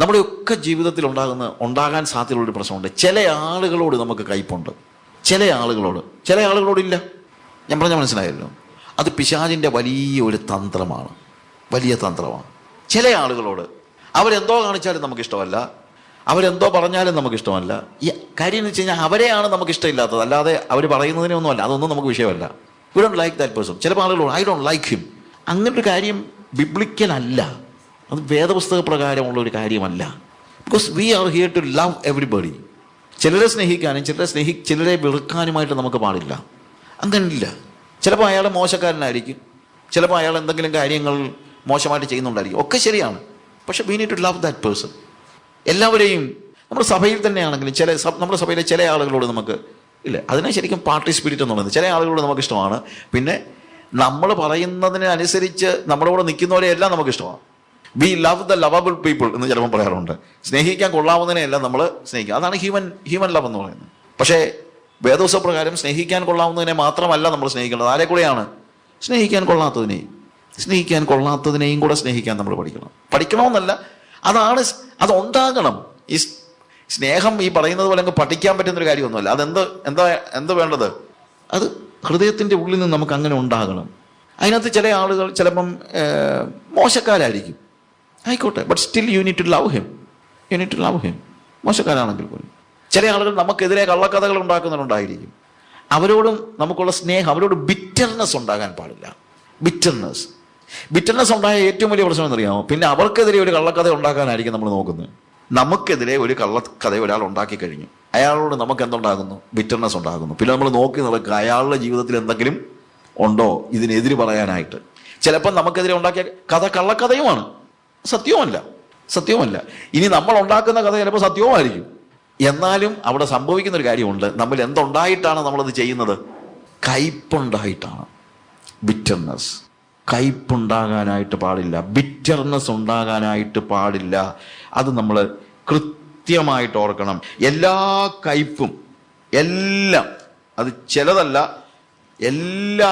നമ്മുടെയൊക്കെ ജീവിതത്തിൽ ഉണ്ടാകാൻ സാധ്യതയുള്ളൊരു പ്രശ്നമുണ്ട്. ചില ആളുകളോട് നമുക്ക് കയ്പുണ്ട്, ചില ആളുകളോടില്ല. ഞാൻ പറഞ്ഞാൽ മനസ്സിലായല്ലോ. അത് പിശാചിൻ്റെ വലിയ തന്ത്രമാണ്. ചില ആളുകളോട് അവരെന്തോ കാണിച്ചാലും നമുക്കിഷ്ടമല്ല, അവരെന്തോ പറഞ്ഞാലും നമുക്കിഷ്ടമല്ല. ഈ കാര്യം എന്ന് വെച്ച് കഴിഞ്ഞാൽ അവരെയാണ് നമുക്കിഷ്ടമില്ലാത്തത്, അല്ലാതെ അവർ പറയുന്നതിനൊന്നുമല്ല. അതൊന്നും നമുക്ക് വിഷയമല്ല. We don't like that person. ചിലപ്പോൾ ആളുകളോട് ഐ ഡോണ്ട് ലൈക്ക് ഹിം. അങ്ങനൊരു കാര്യം ബിബ്ലിക്കൽ അല്ല, അത് വേദപുസ്തക പ്രകാരമുള്ള ഒരു കാര്യമല്ല. Because we are here to love everybody. ചിലരെ സ്നേഹിക്കാനും ചിലരെ വെറുക്കാനുമായിട്ട് നമുക്ക് പാടില്ല. അങ്ങനെയില്ല. ചിലപ്പോൾ അയാൾ മോശക്കാരനായിരിക്കും, ചിലപ്പോൾ അയാൾ എന്തെങ്കിലും കാര്യങ്ങൾ മോശമായിട്ട് ചെയ്യുന്നുണ്ടായിരിക്കും, ഒക്കെ ശരിയാണ്. പക്ഷെ we need to love that person. എല്ലാവരെയും നമ്മുടെ സഭയിൽ തന്നെയാണെങ്കിലും നമ്മുടെ സഭയിലെ ചില ആളുകളോട് നമുക്ക് ഇല്ല, അതിനെ ശരിക്കും പാർട്ടി സ്പിരിറ്റ് എന്നുള്ളത്. ചില ആളുകളോട് നമുക്കിഷ്ടമാണ്, പിന്നെ നമ്മൾ പറയുന്നതിനനുസരിച്ച് നമ്മുടെ കൂടെ നിൽക്കുന്നവരെയെല്ലാം നമുക്കിഷ്ടമാണ്. We love the lovable people എന്ന് ചിലപ്പോൾ പറയാറുണ്ട്. സ്നേഹിക്കാൻ കൊള്ളാവുന്നതിനെയെല്ലാം നമ്മൾ സ്നേഹിക്കുക. അതാണ് ഹ്യൂമൻ ലവ് എന്ന് പറയുന്നത്. പക്ഷേ വേദോസ പ്രകാരം സ്നേഹിക്കാൻ കൊള്ളാവുന്നതിനെ മാത്രമല്ല നമ്മൾ സ്നേഹിക്കേണ്ടത്. ആരെ കൂടെയാണ്? സ്നേഹിക്കാൻ കൊള്ളാത്തതിനെയും കൂടെ സ്നേഹിക്കാൻ നമ്മൾ പഠിക്കണമെന്നല്ല, അതുണ്ടാകണം. ഈ സ്നേഹം ഈ പറയുന്നത് പോലെ അങ്ങ് പഠിക്കാൻ പറ്റുന്നൊരു കാര്യമൊന്നുമല്ല. എന്ത് വേണ്ടത്? അത് ഹൃദയത്തിൻ്റെ ഉള്ളിൽ നിന്ന് നമുക്ക് അങ്ങനെ ഉണ്ടാകണം. അതിനകത്ത് ചില ആളുകൾ ചിലപ്പം മോശക്കാരായിരിക്കും, ആയിക്കോട്ടെ, but still you need to love him. മോശക്കാരാണെങ്കിൽ പോലും ചില ആളുകൾ നമുക്കെതിരെ കള്ളക്കഥകൾ ഉണ്ടാക്കുന്നുണ്ടായിരിക്കും. അവരോടും നമുക്കുള്ള സ്നേഹം, അവരോട് ബിറ്റർനെസ് ഉണ്ടാകാൻ പാടില്ല. ബിറ്റർനെസ് ഉണ്ടായ ഏറ്റവും വലിയ പ്രശ്നം എന്നറിയാമോ? പിന്നെ അവർക്കെതിരെ ഒരു കള്ളക്കഥ ഉണ്ടാക്കാനായിരിക്കും നമ്മൾ നോക്കുന്നത്. നമുക്കെതിരെ ഒരു കള്ളക്കഥ ഒരാൾ ഉണ്ടാക്കി കഴിഞ്ഞു, അയാളോട് നമുക്ക് എന്തുണ്ടാകുന്നു? ബിറ്റർനെസ് ഉണ്ടാകുന്നു. പിന്നെ നമ്മൾ നോക്കി നടക്കുക, അയാളുടെ ജീവിതത്തിൽ എന്തെങ്കിലും ഉണ്ടോ ഇതിനെതിര് പറയാനായിട്ട്. ചിലപ്പോൾ നമുക്കെതിരെ ഉണ്ടാക്കിയ കഥ കള്ളക്കഥയുമാണ്, സത്യവുമല്ല. ഇനി നമ്മൾ ഉണ്ടാക്കുന്ന കഥ ചിലപ്പോൾ സത്യവുമായിരിക്കും. എന്നാലും അവിടെ സംഭവിക്കുന്ന ഒരു കാര്യമുണ്ട്. നമ്മൾ എന്തുണ്ടായിട്ടാണ് നമ്മളത് ചെയ്യുന്നത്? കയ്പുണ്ടായിട്ടാണ്. ബിറ്റർനെസ്. കയ്പുണ്ടാകാനായിട്ട് പാടില്ല, ബിറ്റർനെസ് ഉണ്ടാകാനായിട്ട് പാടില്ല. അത് നമ്മൾ കൃത്യമായിട്ട് ഓർക്കണം. എല്ലാ കയ്പും, എല്ലാം, അത് ചിലതല്ല, എല്ലാ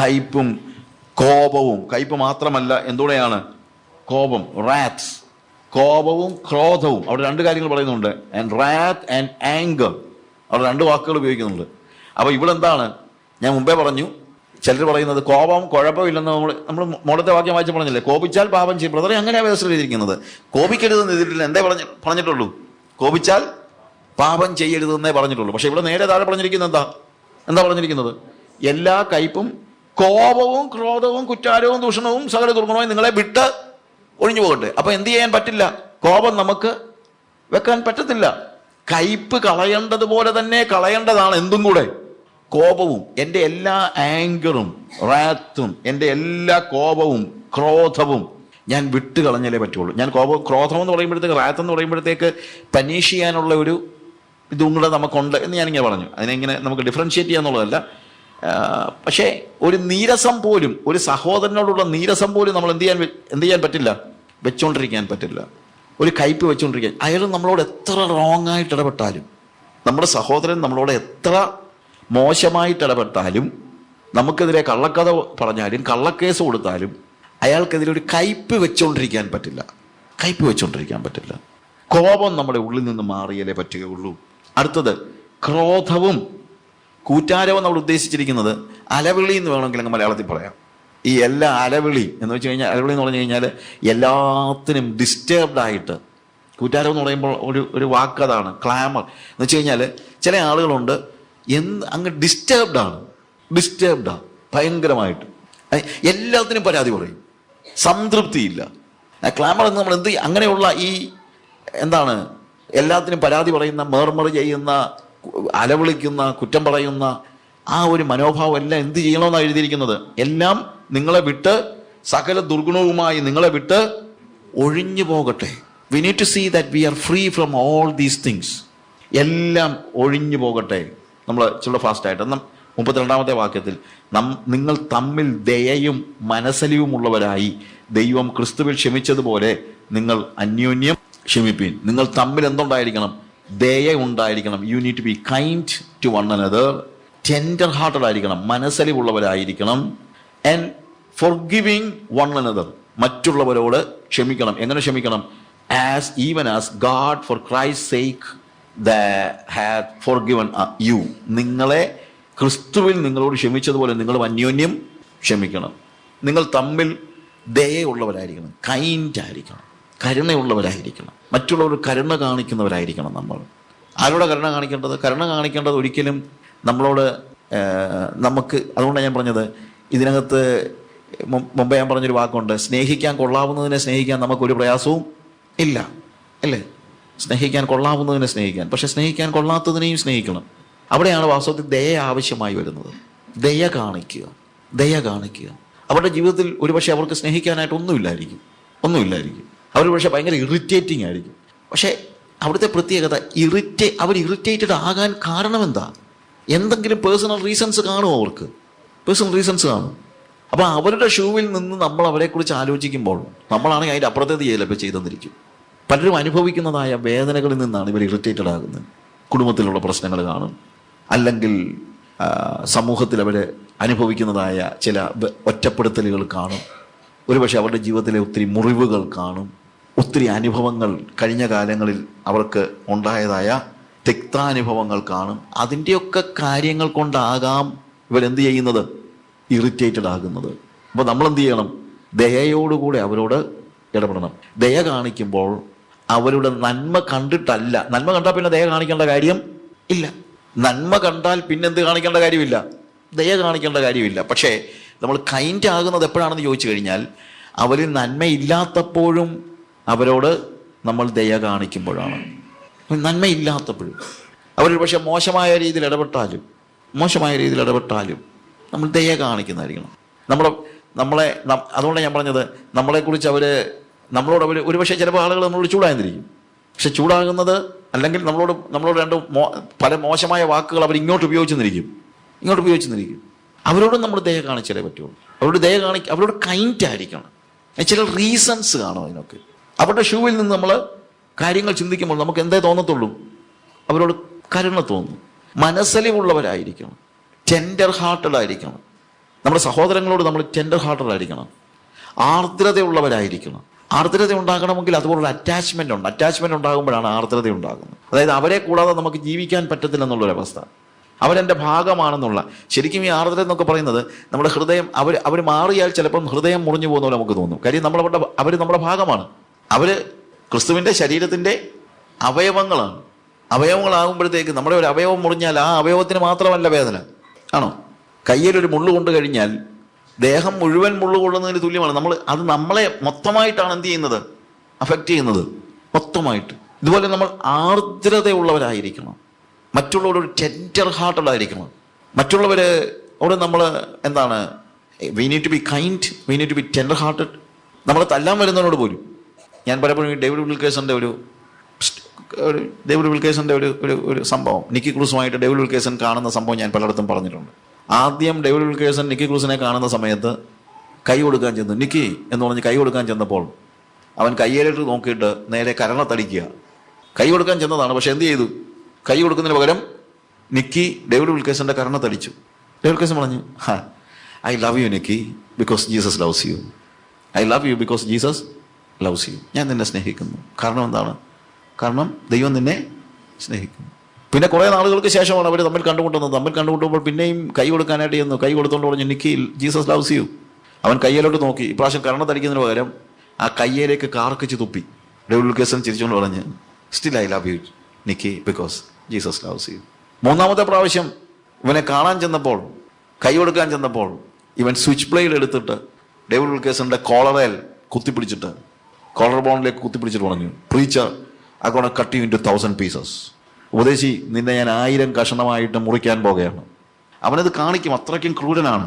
കയ്പും, കോപവും, കയ്പ് മാത്രമല്ല, എന്തുകൂടെയാണ്? കോപം, റാത്സ്, കോപവും ക്രോധവും. അവിടെ രണ്ട് കാര്യങ്ങൾ പറയുന്നുണ്ട്. ആൻഡ് റാത്ത് ആൻഡ് ആങ്കർ, അവിടെ രണ്ട് വാക്കുകൾ ഉപയോഗിക്കുന്നുണ്ട്. അപ്പോൾ ഇവിടെ എന്താണ്? ഞാൻ മുമ്പേ പറഞ്ഞു, ചിലർ പറയുന്നത് കോപം കുഴപ്പമില്ലെന്ന് നമ്മൾ മുടത്തെ വാക്യം വായിച്ച് പറഞ്ഞില്ലേ, കോപിച്ചാൽ പാപം ചെയ്യും. ബ്രദറെ, അങ്ങനെയാണ് വ്യവസ്ഥ ചെയ്തിരിക്കുന്നത്. കോപിക്കരുതെന്ന് എഴുതിയിട്ടില്ല. എന്തേ പറഞ്ഞിട്ടുള്ളൂ? കോപിച്ചാൽ പാപം ചെയ്യരുതെന്നേ പറഞ്ഞിട്ടുള്ളൂ. പക്ഷെ ഇവിടെ നേരെ താഴെ പറഞ്ഞിരിക്കുന്നത് എന്താ പറഞ്ഞിരിക്കുന്നത്? എല്ലാ കയ്പും, കോപവും, ക്രോധവും, കുറ്റാരവും, ദൂഷണവും, സകല ദുർഗുണവും നിങ്ങളെ വിട്ട് ഒഴിഞ്ഞു പോകട്ടെ. അപ്പൊ എന്ത് ചെയ്യാൻ പറ്റില്ല? കോപം നമുക്ക് വെക്കാൻ പറ്റത്തില്ല. കയ്പ് കളയേണ്ടതുപോലെ തന്നെ കളയേണ്ടതാണ് എന്തും കൂടെ, കോപവും. എൻ്റെ എല്ലാ ആങ്കറും, റാത്തും, എൻ്റെ എല്ലാ കോപവും, ക്രോധവും ഞാൻ വിട്ട് കളഞ്ഞാലേ പറ്റുള്ളൂ. ഞാൻ ക്രോധം എന്ന് പറയുമ്പോഴത്തേക്ക്, റാത്ത് എന്ന് പറയുമ്പോഴത്തേക്ക് പനീഷ് ചെയ്യാനുള്ള ഒരു ഇതും കൂടെ നമുക്കുണ്ട് എന്ന് ഞാനിങ്ങനെ പറഞ്ഞു. അതിനെങ്ങനെ നമുക്ക് ഡിഫറൻഷിയേറ്റ് ചെയ്യാന്നുള്ളതല്ല. പക്ഷേ ഒരു നീരസം പോലും, ഒരു സഹോദരനോടുള്ള നീരസം പോലും നമ്മൾ എന്ത് ചെയ്യാൻ പറ്റില്ല? വെച്ചുകൊണ്ടിരിക്കാൻ പറ്റില്ല. ഒരു കയ്പ് വെച്ചുകൊണ്ടിരിക്കാൻ. അയാൾ നമ്മളോട് എത്ര റോങ് ആയിട്ട് ഇടപെട്ടാലും, നമ്മുടെ സഹോദരൻ നമ്മളോട് എത്ര മോശമായിട്ട് ഇടപെട്ടാലും, നമുക്കെതിരെ കള്ളക്കഥ പറഞ്ഞാലും കള്ളക്കേസ് കൊടുത്താലും, അയാൾക്കെതിരെ ഒരു കയ്പ് വെച്ചുകൊണ്ടിരിക്കാൻ പറ്റില്ല. കോപം നമ്മുടെ ഉള്ളിൽ നിന്ന് മാറിയാലേ പറ്റുകയുള്ളൂ. അടുത്തത് ക്രോധവും കൂറ്റാരവും നമ്മൾ ഉദ്ദേശിച്ചിരിക്കുന്നത് അലവിളി എന്ന് വേണമെങ്കിൽ അങ്ങ് മലയാളത്തിൽ പറയാം. ഈ എല്ലാ അലവിളി എന്ന് വെച്ച് കഴിഞ്ഞാൽ, അലവിളി എന്ന് പറഞ്ഞു കഴിഞ്ഞാൽ എല്ലാത്തിനും ഡിസ്റ്റർബ്ഡ് ആയിട്ട്. കൂറ്റാരം എന്ന് പറയുമ്പോൾ ഒരു വാക്കതാണ്, ക്ലാമർ എന്ന് വെച്ച് കഴിഞ്ഞാൽ ചില ആളുകളുണ്ട് അങ്ങ് ഡിസ്റ്റർബ്ഡാണ് ഭയങ്കരമായിട്ട്. എല്ലാത്തിനും പരാതി പറയും, സംതൃപ്തിയില്ല. ക്ലാമർ എന്ന് നമ്മൾ അങ്ങനെയുള്ള ഈ എല്ലാത്തിനും പരാതി പറയുന്ന, മേർമർ ചെയ്യുന്ന, അലവിളിക്കുന്ന, കുറ്റം പറയുന്ന ആ ഒരു മനോഭാവം എല്ലാം എന്ത് ചെയ്യണമെന്നാണ് എഴുതിയിരിക്കുന്നത്? എല്ലാം നിങ്ങളെ വിട്ട്, സകല ദുർഗുണവുമായി നിങ്ങളെ വിട്ട് ഒഴിഞ്ഞു പോകട്ടെ. We need to see that we are free from all these things. എല്ലാം ഒഴിഞ്ഞു പോകട്ടെ. നമ്മൾ ചില ഫാസ്റ്റായിട്ട് 32-ാമത്തെ വാക്യത്തിൽ, നിങ്ങൾ തമ്മിൽ ദയയും മനസ്സലിവുമുള്ളവരായി ദൈവം ക്രിസ്തുവിൽ ക്ഷമിച്ചതുപോലെ നിങ്ങൾ അന്യോന്യം ക്ഷമിപ്പീൻ. നിങ്ങൾ തമ്മിൽ എന്തുണ്ടായിരിക്കണം? ദയ ഉണ്ടായിരിക്കണം. You need to be kind to one another. Tender hearted ആയിരിക്കണം, മനസ്സലിവുള്ളവരായിരിക്കണം. ആൻഡ് ഫോർഗിവിങ് വൺ അനദർ, മറ്റുള്ളവരോട് ക്ഷമിക്കണം. എങ്ങനെ ക്ഷമിക്കണം? even as God for Christ's sake hath forgiven you. നിങ്ങളെ ക്രിസ്തുവിൽ നിങ്ങളോട് ക്ഷമിച്ചതുപോലെ നിങ്ങൾ അന്യോന്യം ക്ഷമിക്കണം. നിങ്ങൾ തമ്മിൽ ദയയുള്ളവരായിരിക്കണം, കൈൻഡ് ആയിരിക്കണം, കരുണയുള്ളവരായിരിക്കണം, മറ്റുള്ളവർ കരുണ കാണിക്കുന്നവരായിരിക്കണം. നമ്മൾ ആരോടെ കരുണ കാണിക്കേണ്ടത്? കരുണ കാണിക്കേണ്ടത് ഒരിക്കലും നമ്മളോട് നമുക്ക്, അതുകൊണ്ടാണ് ഞാൻ പറഞ്ഞത്, ഇതിനകത്ത് മുമ്പേ ഞാൻ പറഞ്ഞൊരു വാക്കുണ്ട്, സ്നേഹിക്കാൻ കൊള്ളാവുന്നതിനെ സ്നേഹിക്കാൻ നമുക്കൊരു പ്രയാസവും ഇല്ല, അല്ലേ? സ്നേഹിക്കാൻ കൊള്ളാവുന്നതിനെ സ്നേഹിക്കാൻ, പക്ഷെ സ്നേഹിക്കാൻ കൊള്ളാത്തതിനെയും സ്നേഹിക്കണം. അവിടെയാണ് വാസ്തവത്തിൽ ദയ ആവശ്യമായി വരുന്നത്. ദയ കാണിക്കുക, ദയ കാണിക്കുക. അവരുടെ ജീവിതത്തിൽ ഒരുപക്ഷെ അവർക്ക് സ്നേഹിക്കാനായിട്ട് ഒന്നുമില്ലായിരിക്കും. അവർ പക്ഷേ ഭയങ്കര ഇറിറ്റേറ്റിംഗ് ആയിരിക്കും. പക്ഷേ അവിടുത്തെ പ്രത്യേകത അവർ ഇറിറ്റേറ്റഡ് ആകാൻ കാരണം എന്താ? എന്തെങ്കിലും പേഴ്സണൽ റീസൺസ് കാണുമോ? അവർക്ക് പേഴ്സണൽ റീസൺസ് കാണും. അപ്പോൾ അവരുടെ ഷൂവിൽ നിന്ന് നമ്മൾ അവരെക്കുറിച്ച് ആലോചിക്കുമ്പോൾ നമ്മളാണെങ്കിൽ അതിൻ്റെ അപ്പുറത്തേത് ചിലപ്പോൾ ചെയ്തെന്നിരിക്കും. പലരും അനുഭവിക്കുന്നതായ വേദനകളിൽ നിന്നാണ് ഇവർ ഇറിറ്റേറ്റഡ് ആകുന്നത്. കുടുംബത്തിലുള്ള പ്രശ്നങ്ങൾ കാണും, അല്ലെങ്കിൽ സമൂഹത്തിൽ അവർ അനുഭവിക്കുന്നതായ ചില ഒറ്റപ്പെടുത്തലുകൾ കാണും, ഒരുപക്ഷെ അവരുടെ ജീവിതത്തിലെ ഒത്തിരി മുറിവുകൾ കാണും, ഒത്തിരി അനുഭവങ്ങൾ കഴിഞ്ഞ കാലങ്ങളിൽ അവർക്ക് ഉണ്ടായതായ തിക്താനുഭവങ്ങൾ കാണും. അതിൻ്റെയൊക്കെ കാര്യങ്ങൾ കൊണ്ടാകാം ഇവരെന്ത് ചെയ്യുന്നത്? ഇറിറ്റേറ്റഡ് ആകുന്നത്. അപ്പോൾ നമ്മളെന്ത് ചെയ്യണം? ദയയോടുകൂടെ അവരോട് ഇടപെടണം. ദയ കാണിക്കുമ്പോൾ അവരുടെ നന്മ കണ്ടിട്ടല്ല. നന്മ കണ്ടാൽ പിന്നെ ദയ കാണിക്കേണ്ട കാര്യം ഇല്ല. നന്മ കണ്ടാൽ പിന്നെന്ത് കാണിക്കേണ്ട കാര്യമില്ല? ദയ കാണിക്കേണ്ട കാര്യമില്ല. പക്ഷേ നമ്മൾ കൈൻഡ് ആകുന്നത് എപ്പോഴാണെന്ന് ചോദിച്ചു കഴിഞ്ഞാൽ, അവരിൽ നന്മയില്ലാത്തപ്പോഴും അവരോട് നമ്മൾ ദയ കാണിക്കുമ്പോഴാണ്. നന്മയില്ലാത്തപ്പോഴും അവർ പക്ഷെ മോശമായ രീതിയിൽ ഇടപെട്ടാലും നമ്മൾ ദയ കാണിക്കുന്നതായിരിക്കണം. അതുകൊണ്ടാണ് ഞാൻ പറഞ്ഞത്, നമ്മളെക്കുറിച്ച് നമ്മളോട് ഒരുപക്ഷെ ചിലപ്പോൾ ആളുകൾ നമ്മളോട് ചൂടായിരിക്കും. പക്ഷെ ചൂടാകുന്നത്, അല്ലെങ്കിൽ നമ്മളോട് പല മോശമായ വാക്കുകൾ അവർ ഇങ്ങോട്ട് ഉപയോഗിച്ചെന്നിരിക്കും. അവരോടും നമ്മൾ ദയ കാണിച്ചാലേ പറ്റുള്ളൂ. അവരോട് കൈൻഡ് ആയിരിക്കണം. ചില റീസൺസ് കാണും അതിനൊക്കെ. അവരുടെ ഷൂവിൽ നിന്ന് നമ്മൾ കാര്യങ്ങൾ ചിന്തിക്കുമ്പോൾ നമുക്ക് എന്തേ തോന്നത്തുള്ളൂ? അവരോട് കരുണ തോന്നും. മനസ്സലിവുള്ളവരായിരിക്കണം, ടെൻഡർ ഹാർട്ടഡ് ആയിരിക്കണം. നമ്മുടെ സഹോദരങ്ങളോട് നമ്മൾ ടെൻഡർ ഹാർട്ടഡ് ആയിരിക്കണം, ആർദ്രതയുള്ളവരായിരിക്കണം. ആർദ്രത ഉണ്ടാകണമെങ്കിൽ അതുപോലുള്ള അറ്റാച്ച്മെന്റ് ഉണ്ടാകുമ്പോഴാണ് ആർദ്രത ഉണ്ടാകുന്നത്. അതായത് അവരെ കൂടാതെ നമുക്ക് ജീവിക്കാൻ പറ്റത്തില്ലെന്നുള്ളൊരവസ്ഥ, അവരെൻ്റെ ഭാഗമാണെന്നുള്ള. ശരിക്കും ഈ ആർദ്രത എന്നൊക്കെ പറയുന്നത് നമ്മുടെ ഹൃദയം, അവർ മാറിയാൽ ചിലപ്പം ഹൃദയം മുറിഞ്ഞു പോകുന്ന പോലെ നമുക്ക് തോന്നും. കാര്യം അവർ നമ്മുടെ ഭാഗമാണ്. അവർ ക്രിസ്തുവിൻ്റെ ശരീരത്തിൻ്റെ അവയവങ്ങളാണ്. അവയവങ്ങളാകുമ്പോഴത്തേക്ക് നമ്മുടെ ഒരു അവയവം മുറിഞ്ഞാൽ ആ അവയവത്തിന് മാത്രമല്ല വേദന, ആണോ? കയ്യിലൊരു മുള്ളു കൊണ്ട് കഴിഞ്ഞാൽ ദേഹം മുഴുവൻ മുള്ളു കൊള്ളുന്നതിന് തുല്യമാണ്. നമ്മളെ മൊത്തമായിട്ടാണ് എന്ത് ചെയ്യുന്നത്? അഫക്റ്റ് ചെയ്യുന്നത് മൊത്തമായിട്ട്. ഇതുപോലെ നമ്മൾ ആർദ്രതയുള്ളവരായിരിക്കണം, മറ്റുള്ളവരോട് ടെൻഡർ ഹാർട്ടഡ് ആയിരിക്കണം. മറ്റുള്ളവരോട് നമ്മൾ we need to be kind, we need to be tender hearted. നമ്മളെ തല്ലാൻ വരുന്നവരോട് പോലും. ഞാൻ പലപ്പോഴും ഈ ഡേവിഡ് വിൽക്കേഴ്സന്റെ ഒരു സംഭവം, നിക്കി ക്രൂസുമായിട്ട് ഡേവിഡ് വിൽക്കേഴ്സൺ കാണുന്ന സംഭവം ഞാൻ പലയിടത്തും പറഞ്ഞിട്ടുണ്ട്. ആദ്യം ഡേവിഡ് വിൽക്കേഴ്സൺ നിക്കി ക്രൂസിനെ കാണുന്ന സമയത്ത് കൈ കൊടുക്കാൻ ചെന്നു. നിക്കി എന്ന് പറഞ്ഞ് കൈ കൊടുക്കാൻ ചെന്നപ്പോൾ അവൻ കയ്യേലിട്ട് നോക്കിയിട്ട് നേരെ കരണത്തടിക്കുക. കൈ കൊടുക്കാൻ ചെന്നതാണ്, പക്ഷെ എന്ത് ചെയ്തു? കൈ കൊടുക്കുന്നതിന് പകരം നിക്കി ഡേവിഡ് വിൽക്കേഴ്സന്റെ കരണത്തടിച്ചു. ഡേവിഡ് വിൽക്കേഴ്സൺ പറഞ്ഞു, I love you Nicky because Jesus loves U. I love you because Jesus loves U. ഞാൻ നിന്നെ സ്നേഹിക്കുന്നു. കാരണം എന്താണ്? കാരണം ദൈവം നിന്നെ സ്നേഹിക്കുന്നു. പിന്നെ കുറേ നാളുകൾക്ക് ശേഷമാണ് അവർ തമ്മിൽ കണ്ടുമുട്ടുമ്പോൾ പിന്നെയും കൈ കൊടുക്കാനായിട്ട് ചെന്നു. കൈ കൊടുത്തോണ്ട് പറഞ്ഞു, നിക്കി ജീസസ് ലവ്സ് യു. അവൻ കയ്യിലോട്ട് നോക്കി. ഇപ്രാവശ്യം കരണത്തടിക്കുന്നതിന് പകരം ആ കയ്യിലേക്ക് കാർക്കിച്ച് തുപ്പി. ഡേവിഡ് വിൽക്കേഴ്സൺ ചിരിച്ചുകൊണ്ട് പറഞ്ഞ്, still I love you Nicky because Jesus loves you. മൂന്നാമത്തെ പ്രാവശ്യം ഇവനെ കാണാൻ ചെന്നപ്പോൾ, കൈ കൊടുക്കാൻ ചെന്നപ്പോൾ, ഇവൻ സ്വിച്ച് ബ്ലേഡ് എടുത്തിട്ട് ഡേവിഡ് വിൽക്കേഴ്സന്റെ കോളർ ബോണിലേക്ക് കുത്തിപ്പിടിച്ചിട്ട് പറഞ്ഞു, preacher I gonna cut you into 1000 pieces. ഉപദേശി, നിന്നെ ഞാൻ 1000 കഷണമായിട്ട് മുറിക്കാൻ പോകുകയാണ്. അവനത് കാണിക്കും. അത്രയ്ക്കും ക്രൂരനാണ്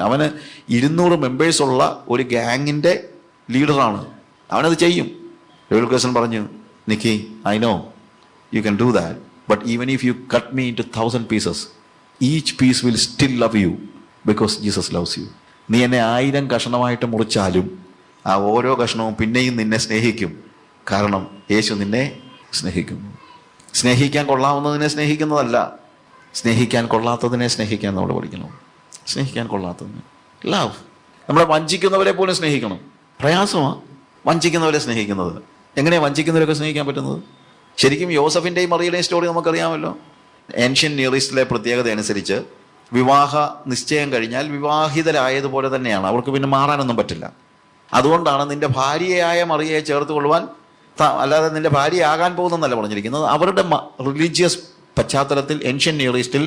അവന് 200 മെമ്പേഴ്സുള്ള ഒരു ഗ്യാങ്ങിൻ്റെ ലീഡറാണ്. അവനത് ചെയ്യും. ഡേവിഡ് വിൽക്കേഴ്സൺ പറഞ്ഞു, Nikki, I know you can do that, but even if you cut me into 1000 pieces, each piece will still love you because Jesus loves U. നീ എന്നെ 1000 കഷണമായിട്ട് മുറിച്ചാലും ആ ഓരോ കഷണവും പിന്നെയും നിന്നെ സ്നേഹിക്കും. കാരണം യേശു നിന്നെ സ്നേഹിക്കുന്നു. സ്നേഹിക്കാൻ കൊള്ളാവുന്നതിനെ സ്നേഹിക്കുന്നതല്ല, സ്നേഹിക്കാൻ കൊള്ളാത്തതിനെ സ്നേഹിക്കാൻ നമ്മൾ പഠിക്കണം. സ്നേഹിക്കാൻ കൊള്ളാത്തതിനെ ലവ്. നമ്മളെ വഞ്ചിക്കുന്നവരെ പോലും സ്നേഹിക്കണം. പ്രയാസമാണ്, വഞ്ചിക്കുന്നവരെ സ്നേഹിക്കുന്നത്. എങ്ങനെയാണ് വഞ്ചിക്കുന്നവരൊക്കെ സ്നേഹിക്കാൻ പറ്റുന്നത്? ശരിക്കും യോസഫിൻ്റെയും മറിയയുടെയും സ്റ്റോറി നമുക്കറിയാമല്ലോ. ഏൻഷ്യൻ നിയർ ഈസ്റ്റിലെ പ്രത്യേകത അനുസരിച്ച് വിവാഹ നിശ്ചയം കഴിഞ്ഞാൽ വിവാഹിതരായതുപോലെ തന്നെയാണ്, അവർക്ക് പിന്നെ മാറാനൊന്നും പറ്റില്ല. അതുകൊണ്ടാണ് നിന്റെ ഭാര്യയായ മറിയയെ ചേർത്ത് കൊള്ളുവാൻ, അല്ലാതെ നിന്റെ ഭാര്യയാകാൻ പോകുന്നതല്ല പറഞ്ഞിരിക്കുന്നത്. അവരുടെ റിലീജിയസ് പശ്ചാത്തലത്തിൽ ഏൻഷ്യൻ നിയർ ഈസ്റ്റിൽ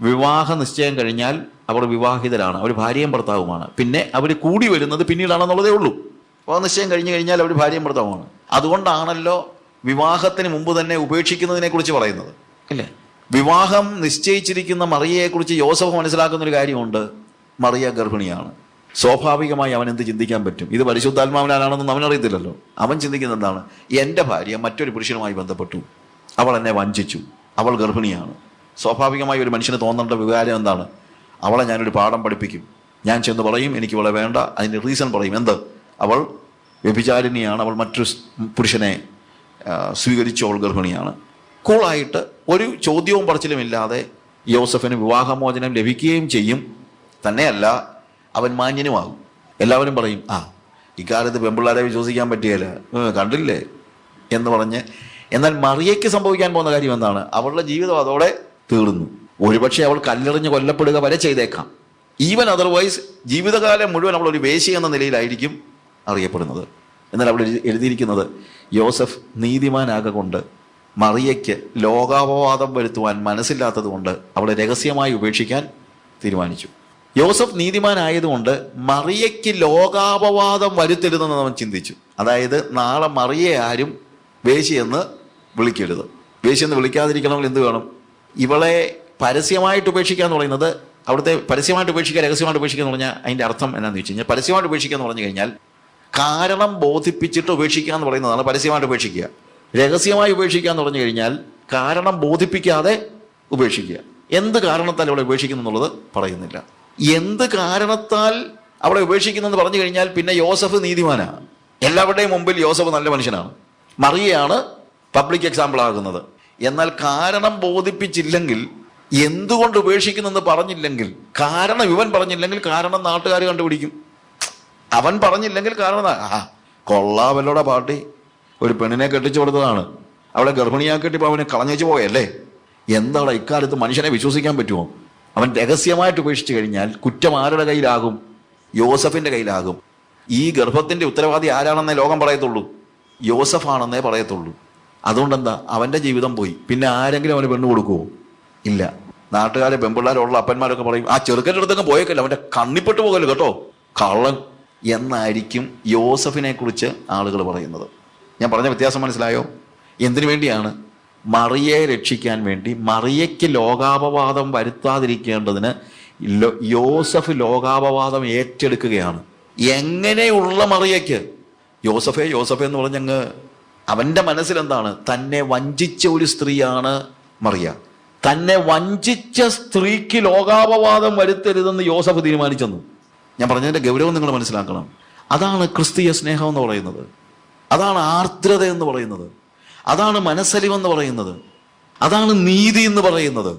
വിവാഹ നിശ്ചയം കഴിഞ്ഞാൽ അവർ വിവാഹിതരാണ്, അവർ ഭാര്യയും ഭർത്താവുമാണ്. പിന്നെ അവർ കൂടി വരുന്നത് പിന്നീടാണെന്നുള്ളതേ ഉള്ളൂ. വിവാഹ നിശ്ചയം കഴിഞ്ഞു കഴിഞ്ഞാൽ അവർ ഭാര്യയും ഭർത്താവുമാണ്. അതുകൊണ്ടാണല്ലോ വിവാഹത്തിന് മുമ്പ് തന്നെ ഉപേക്ഷിക്കുന്നതിനെ കുറിച്ച് പറയുന്നത്, ഇല്ലേ? വിവാഹം നിശ്ചയിച്ചിരിക്കുന്ന മറിയയെക്കുറിച്ച് യോസഫ് മനസ്സിലാക്കുന്ന ഒരു കാര്യമുണ്ട്, മറിയ ഗർഭിണിയാണ്. സ്വാഭാവികമായി അവൻ എന്ത് ചിന്തിക്കാൻ പറ്റും? ഇത് പരിശുദ്ധാത്മാവിനാണെന്ന് അവനറിയത്തില്ലല്ലോ. അവൻ ചിന്തിക്കുന്നത് എന്താണ്? എൻ്റെ ഭാര്യ മറ്റൊരു പുരുഷനുമായി ബന്ധപ്പെട്ടു, അവൾ എന്നെ വഞ്ചിച്ചു, അവൾ ഗർഭിണിയാണ്. സ്വാഭാവികമായി ഒരു മനുഷ്യന് തോന്നേണ്ട വികാരം എന്താണ്? അവളെ ഞാനൊരു പാഠം പഠിപ്പിക്കും, ഞാൻ ചെന്ന് പറയും എനിക്ക് ഇവളെ വേണ്ട, അതിൻ്റെ റീസൺ പറയും. എന്ത്? അവൾ വ്യഭിചാരിണിയാണ്, അവൾ മറ്റൊരു പുരുഷനെ സ്വീകരിച്ചു, അവൾ ഗർഭിണിയാണ്. കൂളായിട്ട് ഒരു ചോദ്യവും പറച്ചിലുമില്ലാതെ യോസഫിന് വിവാഹമോചനം ലഭിക്കുകയും ചെയ്യും. തന്നെയല്ല, അവൻ മാന്യനുമാകും. എല്ലാവരും പറയും, ഇക്കാലത്ത് പെമ്പിള്ളാരെ വിശ്വസിക്കാൻ പറ്റിയല്ല, കണ്ടില്ലേ എന്ന് പറഞ്ഞ്. എന്നാൽ മറിയയ്ക്ക് സംഭവിക്കാൻ പോകുന്ന കാര്യം എന്താണ്? അവളുടെ ജീവിതം അതോടെ തീർന്നു. ഒരുപക്ഷെ അവൾ കല്ലെറിഞ്ഞ് കൊല്ലപ്പെടുക വരെ ചെയ്തേക്കാം. ഈവൻ അതർവൈസ് ജീവിതകാലം മുഴുവൻ അവൾ ഒരു വേശ്യ എന്ന നിലയിലായിരിക്കും അറിയപ്പെടുന്നത്. എന്നാൽ അവിടെ എഴുതിയിരിക്കുന്നത് യോസഫ് നീതിമാനാകൊണ്ട് മറിയയ്ക്ക് ലോകാപവാദം വരുത്തുവാൻ മനസ്സില്ലാത്തത് കൊണ്ട് അവളെ രഹസ്യമായി ഉപേക്ഷിക്കാൻ തീരുമാനിച്ചു. യോസഫ് നീതിമാനായതുകൊണ്ട് മറിയയ്ക്ക് ലോകാപവാദം വരുത്തരുതെന്ന് അവൻ ചിന്തിച്ചു. അതായത് നാളെ മറിയെ ആരും വേശ്യയെന്ന് വിളിക്കരുത്. വേശ്യെന്ന് വിളിക്കാതിരിക്കണമെങ്കിൽ എന്ത് വേണം? ഇവളെ പരസ്യമായിട്ട് ഉപേക്ഷിക്കുക എന്ന് പറയുന്നത്, അവിടുത്തെ പരസ്യമായിട്ട് ഉപേക്ഷിക്കുക രഹസ്യമായിട്ട് ഉപേക്ഷിക്കുക എന്ന് പറഞ്ഞാൽ അതിൻ്റെ അർത്ഥം എന്നാന്ന് വെച്ച് കഴിഞ്ഞാൽ, പരസ്യമായിട്ട് ഉപേക്ഷിക്കുക എന്ന് പറഞ്ഞു കഴിഞ്ഞാൽ കാരണം ബോധിപ്പിച്ചിട്ട് ഉപേക്ഷിക്കുക എന്ന് പറയുന്നതാണ് പരസ്യമായിട്ട് ഉപേക്ഷിക്കുക. രഹസ്യമായി ഉപേക്ഷിക്കുക എന്ന് പറഞ്ഞു കഴിഞ്ഞാൽ കാരണം ബോധിപ്പിക്കാതെ ഉപേക്ഷിക്കുക. എന്ത് കാരണത്താൽ അവളെ ഉപേക്ഷിക്കുന്നു എന്നുള്ളത് പറയുന്നില്ല. എന്ത് കാരണത്താൽ അവളെ ഉപേക്ഷിക്കുന്നെന്ന് പറഞ്ഞു കഴിഞ്ഞാൽ പിന്നെ യോസഫ് നീതിമാനാണ്. എല്ലാവരുടെയും മുമ്പിൽ യോസഫ് നല്ല മനുഷ്യനാണ്. മറിയയാണ് പബ്ലിക് എക്സാമ്പിൾ ആകുന്നത്. എന്നാൽ കാരണം ബോധിപ്പിച്ചില്ലെങ്കിൽ, എന്തുകൊണ്ട് ഉപേക്ഷിക്കുന്നെന്ന് പറഞ്ഞില്ലെങ്കിൽ, കാരണം ഇവൻ പറഞ്ഞില്ലെങ്കിൽ കാരണം നാട്ടുകാർ കണ്ടുപിടിക്കും. അവൻ പറഞ്ഞില്ലെങ്കിൽ കാരണം കൊള്ളാവല്ലോടെ പാർട്ടി ഒരു പെണ്ണിനെ കെട്ടിച്ചു കൊടുത്തതാണ്, അവളെ ഗർഭിണിയാക്കിയിട്ട് അവനെ കളഞ്ഞേച്ചു പോയല്ലേ. എന്താണ് ഇക്കാലത്ത് മനുഷ്യനെ വിശ്വസിക്കാൻ പറ്റുമോ? അവൻ രഹസ്യമായിട്ട് ഉപേക്ഷിച്ച് കഴിഞ്ഞാൽ കുറ്റം ആരുടെ കയ്യിലാകും? യോസഫിന്റെ കയ്യിലാകും. ഈ ഗർഭത്തിന്റെ ഉത്തരവാദി ആരാണെന്നേ ലോകം പറയത്തുള്ളൂ, യോസഫാണെന്നേ പറയത്തുള്ളൂ. അതുകൊണ്ട് എന്താ, അവന്റെ ജീവിതം പോയി. പിന്നെ ആരെങ്കിലും അവന് പെണ്ണ് കൊടുക്കുവോ? ഇല്ല. നാട്ടുകാരെ പെമ്പിള്ളാരുള്ള അപ്പന്മാരൊക്കെ പറയും, ആ ചെറുക്കൻ്റെ അടുത്തൊക്കെ പോയേക്കല്ല, അവന്റെ കണ്ണിപ്പെട്ട് പോകല്ലോ കേട്ടോ, കള്ളൻ എന്നായിരിക്കും യോസഫിനെ കുറിച്ച് ആളുകൾ പറയുന്നത്. ഞാൻ പറഞ്ഞ വ്യത്യാസം മനസ്സിലായോ? എന്തിനു വേണ്ടിയാണ്? മറിയയെ രക്ഷിക്കാൻ വേണ്ടി, മറിയയ്ക്ക് ലോകാപവാദം വരുത്താതിരിക്കേണ്ടതിന് യോസഫ് ലോകാപവാദം ഏറ്റെടുക്കുകയാണ്. എങ്ങനെയുള്ള മറിയയ്ക്ക്? യോസഫേ യോസഫേ എന്ന് പറഞ്ഞങ്ങ് അവൻ്റെ മനസ്സിലെന്താണ്? തന്നെ വഞ്ചിച്ച ഒരു സ്ത്രീയാണ് മറിയ. തന്നെ വഞ്ചിച്ച സ്ത്രീക്ക് ലോകാപവാദം വരുത്തരുതെന്ന് യോസഫ് തീരുമാനിച്ചെന്നു. ഞാൻ പറഞ്ഞതിൻ്റെ ഗൗരവം നിങ്ങൾ മനസ്സിലാക്കണം. അതാണ് ക്രിസ്തീയ സ്നേഹം എന്ന് പറയുന്നത്. അതാണ് ആർദ്രത എന്ന് പറയുന്നത്. അതാണ് മനസ്സലിവെന്ന് പറയുന്നത്. അതാണ് നീതി എന്ന് പറയുന്നത്.